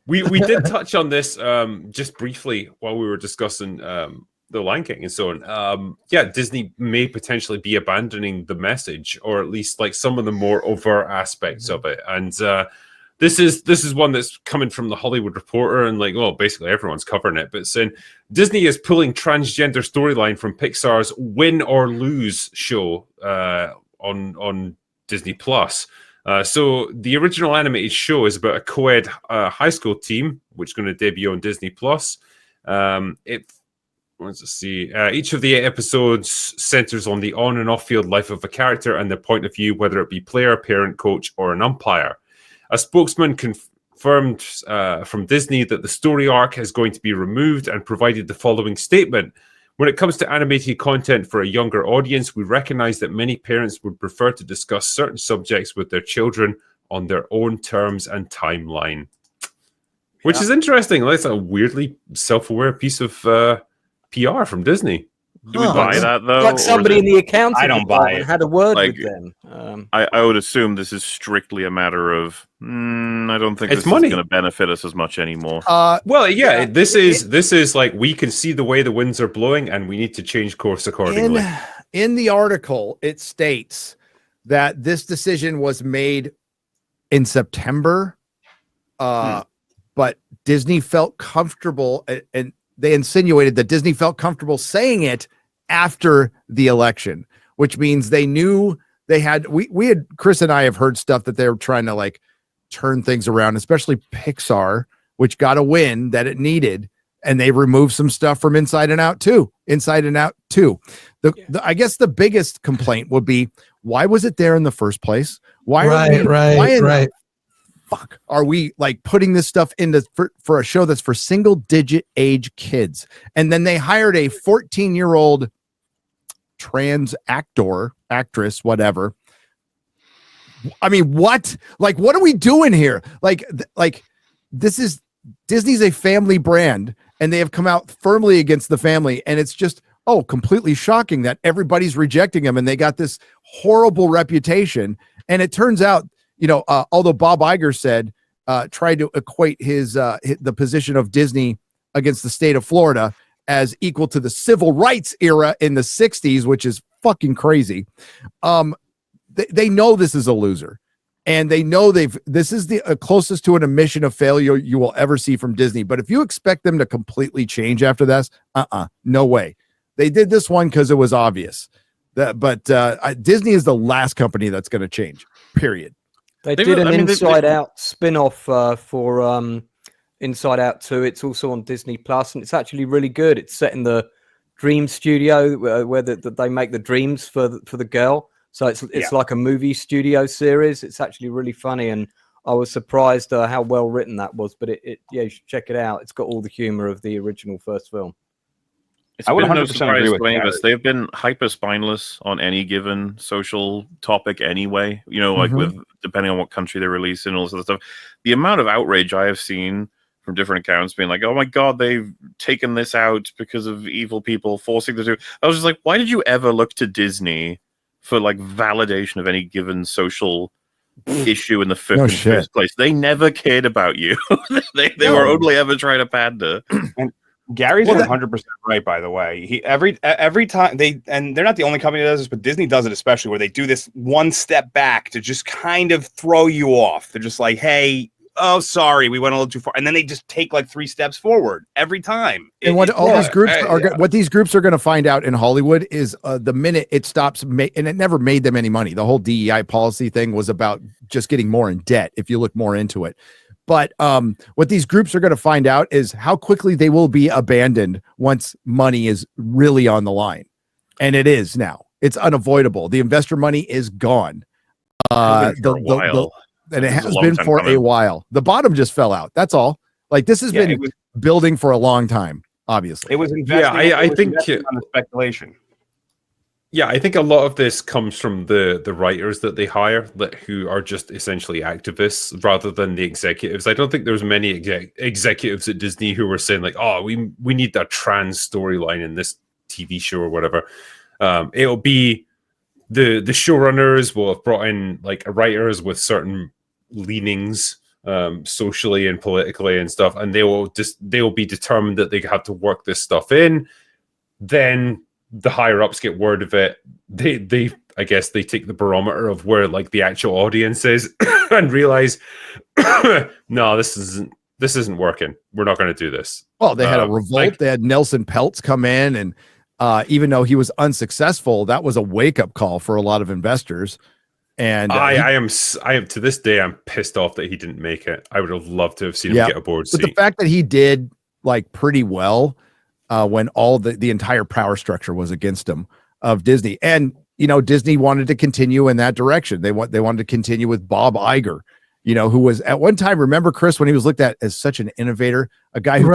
we did touch on this just briefly while we were discussing the Lion King and so on. Yeah, Disney may potentially be abandoning the message, or at least like some of the more overt aspects of it. And this is one that's coming from the Hollywood Reporter, and like, well, basically everyone's covering it, but saying Disney is pulling transgender storyline from Pixar's Win or Lose show on Disney Plus. So the original animated show is about a co-ed high school team, which is going to debut on Disney Plus. Let's see. Each of the 8 episodes centers on the on and off field life of a character and their point of view, whether it be player, parent, coach, or an umpire. A spokesman confirmed from Disney that the story arc is going to be removed and provided the following statement. When it comes to animated content for a younger audience, we recognize that many parents would prefer to discuss certain subjects with their children on their own terms and timeline. Which is interesting. That's a weirdly self-aware piece of PR from Disney. Do we buy that, though? Like somebody in the accounting I don't buy department it. had a word Like, with them. I would assume this is strictly a matter of, I don't think It's this money. is going to benefit us as much anymore. Well, yeah, this is like we can see the way the winds are blowing, and we need to change course accordingly. In the article, it states that this decision was made in September, but Disney felt comfortable, and they insinuated that Disney felt comfortable saying it after the election, which means they knew they had. We had, Chris and I have heard stuff that they were trying to like turn things around, especially Pixar, which got a win that it needed, and they removed some stuff from Inside and Out too. I guess the biggest complaint would be, why was it there in the first place? Why fuck are we like putting this stuff into for a show that's for single digit age kids? And then they hired a 14-year-old trans actress, whatever. I mean, what? Like, what are we doing here? Like this is Disney's a family brand, and they have come out firmly against the family, and it's just completely shocking that everybody's rejecting them, and they got this horrible reputation. And it turns out, although Bob Iger said, tried to equate the position of Disney against the state of Florida as equal to the civil rights era in the 60s, which is fucking crazy. They know this is a loser, and they know this is the closest to an admission of failure you will ever see from Disney. But if you expect them to completely change after this, no way. They did this one because it was obvious. But Disney is the last company that's going to change, period. They did an Inside Out spin-off for Inside Out 2. It's also on Disney Plus, and it's actually really good. It's set in the dream studio where they make the dreams for the girl. So it's like a movie studio series. It's actually really funny, and I was surprised how well written that was. But you should check it out. It's got all the humor of the original first film. It's been no surprise to any of us. They've been hyper spineless on any given social topic anyway. Like with depending on what country they release and all this other stuff. The amount of outrage I have seen from different accounts being like, "Oh my god, they've taken this out because of evil people forcing them to." I was just like, why did you ever look to Disney for like validation of any given social issue in the first place? They never cared about you. they were only ever trying to pander. And Gary's 100% right, by the way. Every time they're not the only company that does this, but Disney does it especially, where they do this one step back to just kind of throw you off. They're just like, hey, sorry, we went a little too far, and then they just take like 3 steps forward every time. And what these groups are going to find out in Hollywood is the minute it stops, and it never made them any money. The whole DEI policy thing was about just getting more in debt. If you look more into it. But what these groups are going to find out is how quickly they will be abandoned once money is really on the line. And it is now. It's unavoidable. The investor money is gone. And it has been for a while. The bottom just fell out. That's all. Like, this has been building for a long time, obviously. It was investing. I think on the speculation. Yeah, I think a lot of this comes from the writers that they hire, who are just essentially activists rather than the executives. I don't think there's many executives at Disney who were saying like, "Oh, we need a trans storyline in this TV show or whatever." It'll be the showrunners will have brought in like writers with certain leanings socially and politically and stuff, and they'll be determined that they have to work this stuff in. Then the higher ups get word of it. They I guess they take the barometer of where like the actual audience is and realize, no, this isn't working. We're not going to do this. Well, they had a revolt. They had Nelson Peltz come in, and even though he was unsuccessful, that was a wake up call for a lot of investors. And I am to this day, I'm pissed off that he didn't make it. I would have loved to have seen him get a board seat. But the fact that he did like pretty well when all the entire power structure was against him of Disney, and Disney wanted to continue in that direction. They wanted to continue with Bob Iger, who was at one time, remember Chris, when he was looked at as such an innovator, a guy who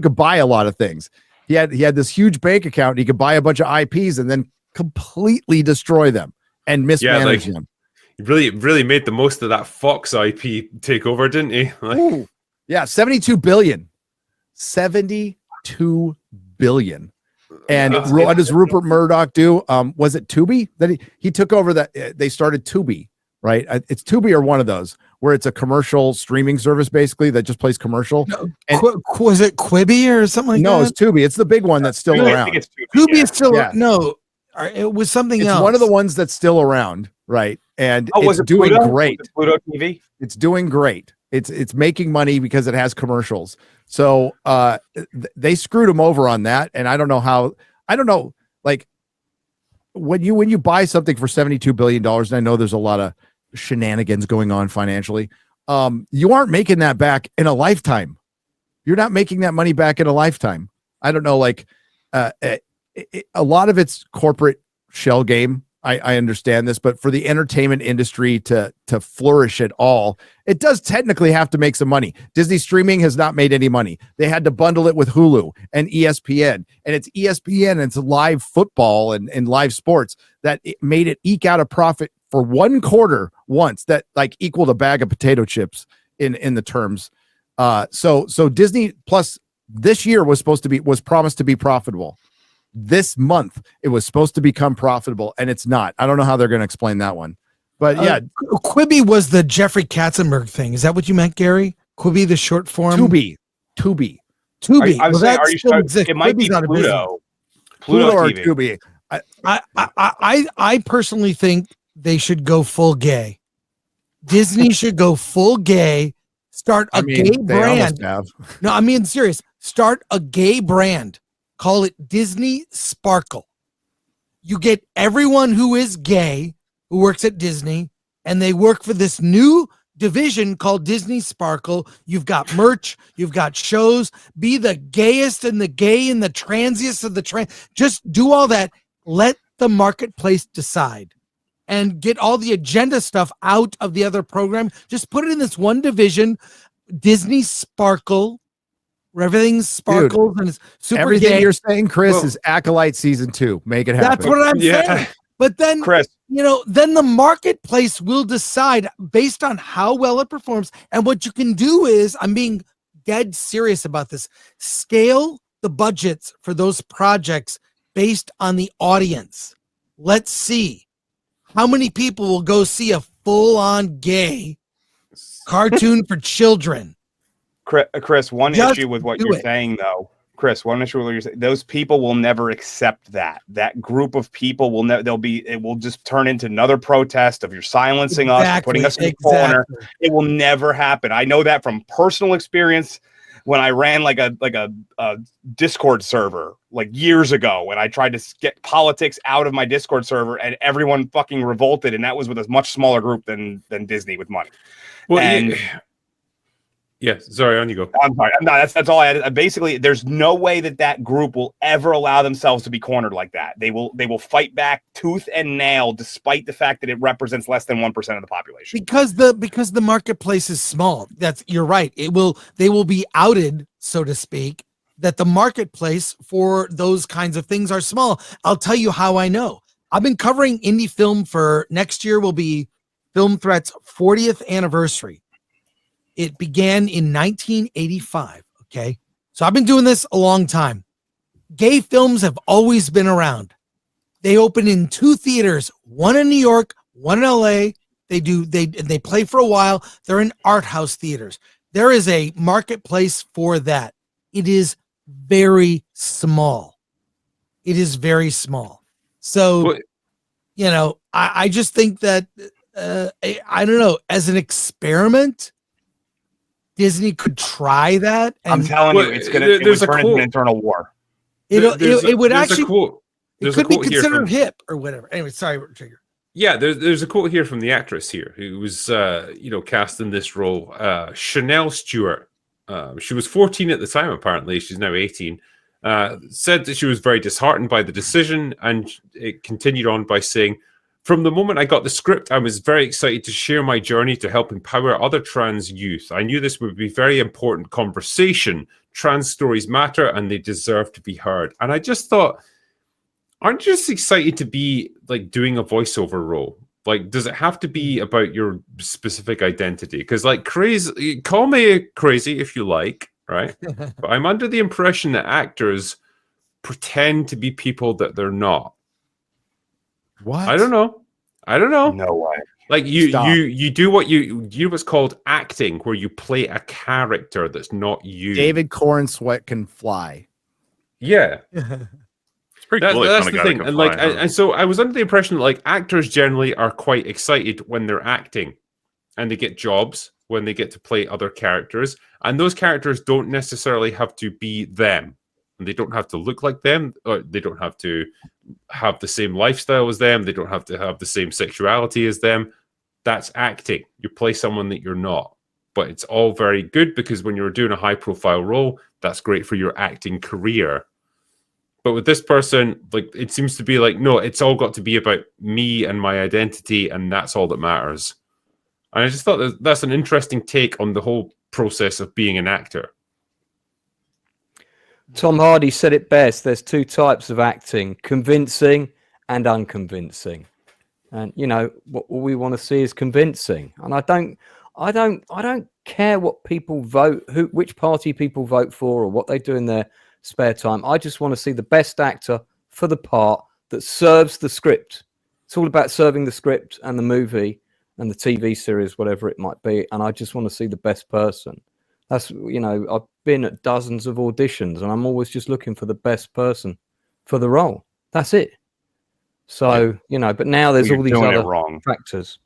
could buy a lot of things. He had this huge bank account. He could buy a bunch of IPs and then completely destroy them and mismanage them. He really made the most of that Fox IP takeover, didn't he? Ooh, yeah, 72 billion. 72 billion. And what does Rupert Murdoch do? Was it Tubi that he took over? That they started Tubi, right? It's Tubi or one of those where it's a commercial streaming service basically that just plays commercial. No, was it Quibi or something like that? No, it's Tubi. It's the big one that's still around. Tubi is still no. It was something else. It's one of the ones that's still around, right? And was it doing Pluto? great. Pluto TV. It's doing great. It's making money because it has commercials. So they screwed him over on that, and I don't know. Like when you buy something for $72 billion, and I know there's a lot of shenanigans going on financially, you aren't making that back in a lifetime. You're not making that money back in a lifetime. I don't know, like a lot of it's corporate shell game. I understand this, but for the entertainment industry to flourish at all, it does technically have to make some money. Disney streaming has not made any money. They had to bundle it with Hulu and ESPN, and it's ESPN and it's live football and live sports that it made it eke out a profit for one quarter once that like equaled a bag of potato chips in the terms. So Disney Plus this year was promised to be profitable. This month it was supposed to become profitable, and it's not. I don't know how they're going to explain that one, but yeah, Quibi was the Jeffrey Katzenberg thing. Is that what you meant, Gary? Quibi, the short form. Tubi. I was saying, are you sure it might be Pluto or TV. Tubi. I personally think they should go full gay. Disney should go full gay. Start a gay brand. No, I mean serious. Start a gay brand. Call it Disney Sparkle. You get everyone who is gay who works at Disney, and they work for this new division called Disney Sparkle. You've got merch, you've got shows. Be the gayest and the gay and the transiest of the trans. Just do all that. Let the marketplace decide and get all the agenda stuff out of the other program. Just put it in this one division, Disney Sparkle, where everything sparkles and it's super everything gay. You're saying, Chris, is Acolyte season 2. Make it happen. That's what I'm saying. But then, Chris, then the marketplace will decide based on how well it performs. And what you can do is, I'm being dead serious about this, scale the budgets for those projects based on the audience. Let's see how many people will go see a full-on gay cartoon for children. Chris, one issue with what you're saying, though. Chris, one issue with what you're saying. Those people will never accept that. That group of people will never. It will just turn into another protest of you're silencing us, putting us in the corner. It will never happen. I know that from personal experience. When I ran like a Discord server like years ago, when I tried to get politics out of my Discord server, and everyone fucking revolted, and that was with a much smaller group than Disney with money. Well, yeah, sorry, on you go. I'm sorry. No, that's all I had. Basically, there's no way that group will ever allow themselves to be cornered like that. They will fight back tooth and nail, despite the fact that it represents less than 1% of the population. Because the marketplace is small. You're right. They will be outed, so to speak, that the marketplace for those kinds of things are small. I'll tell you how I know. I've been covering indie film for next year will be Film Threat's 40th anniversary. It began in 1985, okay? So I've been doing this a long time. Gay films have always been around. They opened in 2 theaters, one in New York, one in LA, They play for a while. They're in art house theaters. There is a marketplace for that. It is very small. It is very small. So, you know, I just think that, I don't know, as an experiment, Disney could try that. And I'm telling you, it would turn into an internal war. It would actually, it could be considered from, hip or whatever. Anyway, sorry, Trigger. Yeah, there's a quote here from the actress here who was, cast in this role, Chanel Stewart. She was 14 at the time, apparently. She's now 18. Said that she was very disheartened by the decision, and it continued on by saying, "From the moment I got the script, I was very excited to share my journey to help empower other trans youth. I knew this would be a very important conversation. Trans stories matter, and they deserve to be heard." And I just thought, aren't you just excited to be like doing a voiceover role? Like, does it have to be about your specific identity? Because like crazy, call me crazy if you like, right? But I'm under the impression that actors pretend to be people that they're not. What? I don't know. No way. Like you do what you do what's called acting, where you play a character that's not you. David Cornsweat can fly. Yeah. It's pretty cool. That's the thing. And like, and so I was under the impression that like actors generally are quite excited when they're acting, and they get jobs when they get to play other characters, and those characters don't necessarily have to be them, and they don't have to look like them, or they don't have to have the same lifestyle as them, they don't have to have the same sexuality as them. That's acting. You play someone that you're not, but it's all very good because when you're doing a high profile role, that's great for your acting career. But with this person, like, it seems to be like, no, it's all got to be about me and my identity, and that's all that matters. And I just thought that's an interesting take on the whole process of being an actor. Tom Hardy said it best. There's two types of acting: convincing and unconvincing. And you know what we want to see is convincing. And I don't care what people vote, which party people vote for, or what they do in their spare time. I just want to see the best actor for the part that serves the script. It's all about serving the script and the movie and the TV series, whatever it might be. And I just want to see the best person. That's, you know, I've been at dozens of auditions and I'm always just looking for the best person for the role. That's it. So, you know, but now there's all these other factors.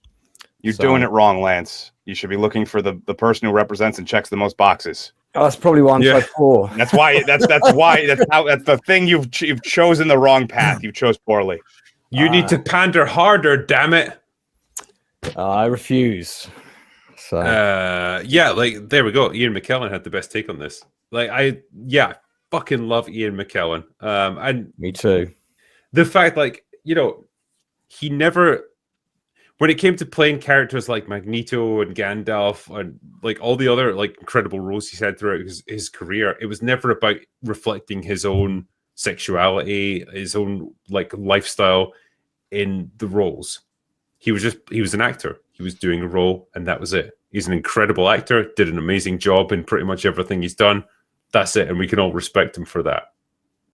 You're doing it wrong, Lance. You should be looking for the person who represents and checks the most boxes. Oh, that's probably why I'm so poor. That's why. That's the thing. You've chosen the wrong path. You chose poorly. You need to pander harder. Damn it. I refuse. So like there we go. Ian McKellen had the best take on this. Like fucking love Ian McKellen. And me too. The fact, like, you know, he never. When it came to playing characters like Magneto and Gandalf and like all the other like incredible roles he's had throughout his career, it was never about reflecting his own sexuality, his own like lifestyle in the roles. He was an actor. He was doing a role, and that was it. He's an incredible actor, did an amazing job in pretty much everything he's done. That's it, and we can all respect him for that.